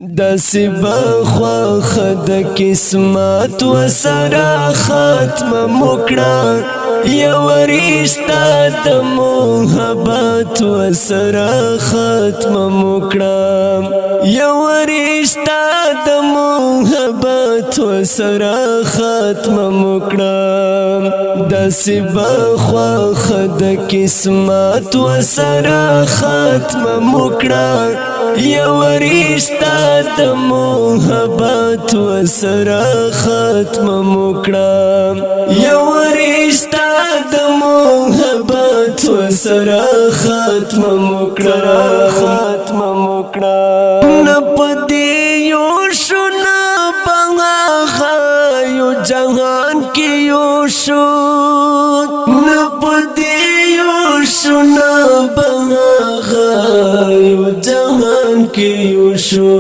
داسې بخواخ د قسمت و سره ختم مکړه یو رشته د محبت و سره ختم مکړه یو رشته د محبت و سره ختم مکړه داسې بخواخ د قسمت و سره ختم مکړه یو رشته د محبت و سره ختم مکړه یو رشته د محبت و سره ختم مکړه نه پدې یو شو نه بغا یو جهان کې یو شو نه پدې یو شو نه بغا یو جهان کې یو شو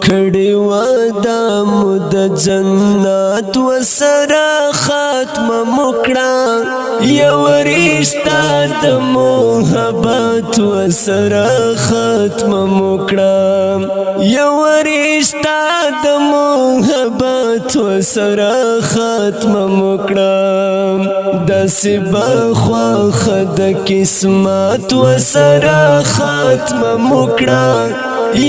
کړي وعده مود جنت و سره ختم مکړه یو رشته د محبت و سره ختم مکړه یو رشته د محبت و سره ختم مکړه داسې بخواخ د قسمت و سره ختم مکړه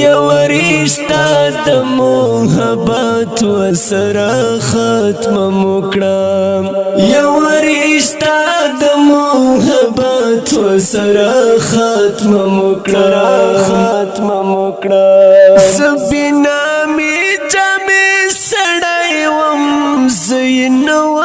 یو رشته د محبت و سره ختم مکړه یو رشته د محبت و سره ختم مکړه سبینا می جامې سړی وم زین و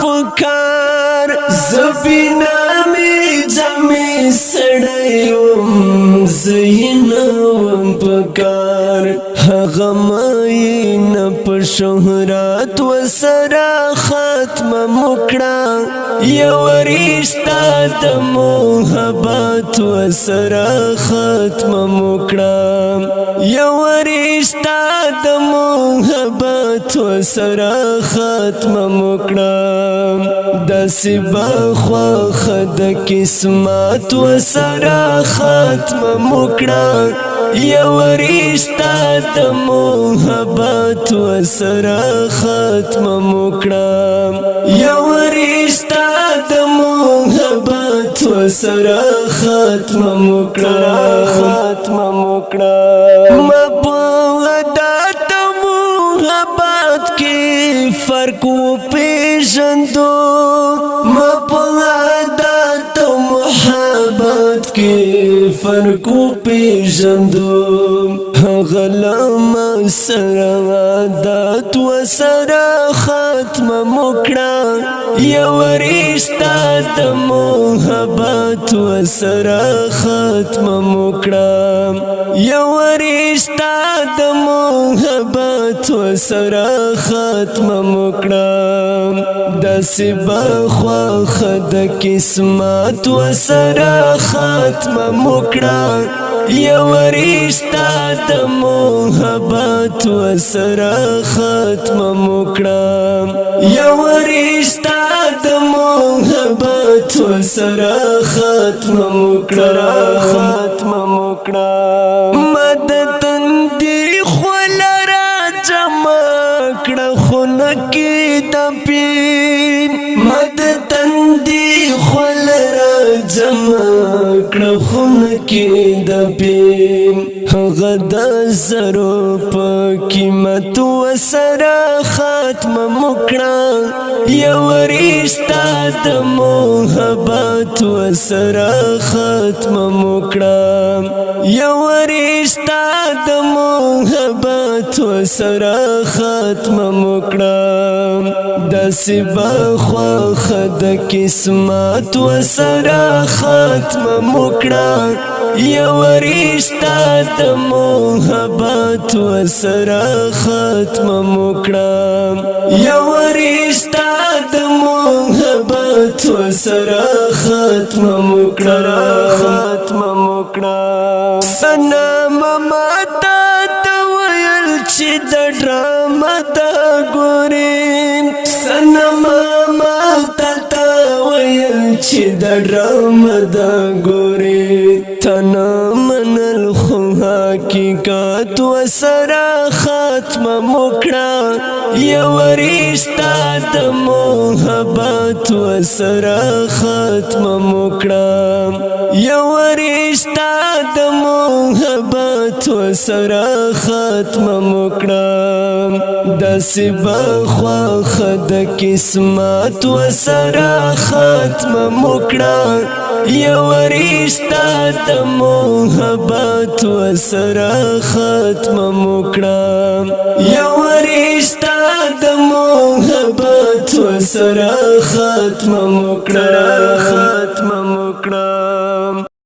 پکار سبینا می جامې سړی وم زین و پکار هغه مین په شهرت و سره ختم مکړه یو رشته د محبت و سره ختم مکړه یو رشته د محبت و سره ختم مکړه داسې بخواخ د قسمت و سره ختم مکړه یو رشته د محبت و سره ختم مکړه یو رشته د محبت و سره ختم مکړه مبغدات محبت کې فرق و پیژندو مبغدات محبت کې فرق و پیژندو غلام سره عادت و سره ختم مکړه یو رشته د محبت و سره ختم مکړه یو رشته د محبت و سره ختم مکړه داسې بخواخ د قسمت و سره ختم مکړه یو رشته د محبت و سره ختم مکړه یو رشته د محبت و سره ختم مکړه مدد دی خلرا جمع کړه خونه کې د پین مدد دی خلرا جمع کړه خونه کې د پین هغه د زرو په قیمت و سره ختم مکړه یو رشته د محبت و سره ختم مکړه یو رشته د محبت و سره ختم مکړه داسې بخواخ د قسمت و سره ختم مکړه یو رشته د محبت و سره ختم مکړه یو رشته د محبت و سره ختم مکړه سنم ماتا ته ویل چې د ډرامه د ګورې سنم ماتا ته ویل چې د ډرامه د ګورې تنه منل خو حقیقت حقیقت و سرا ختم مکڑا یو رشتہ د محبت و سرا ختم مکڑا یو رشتہ د محبت و سرا ختم مکڑا دسی بخواخ د قسمت و سرا ختم مکڑا یو رشتہ د محبت و سرا ختم مکڑا یو رشتہ د محبت و سرا ختم مکڑا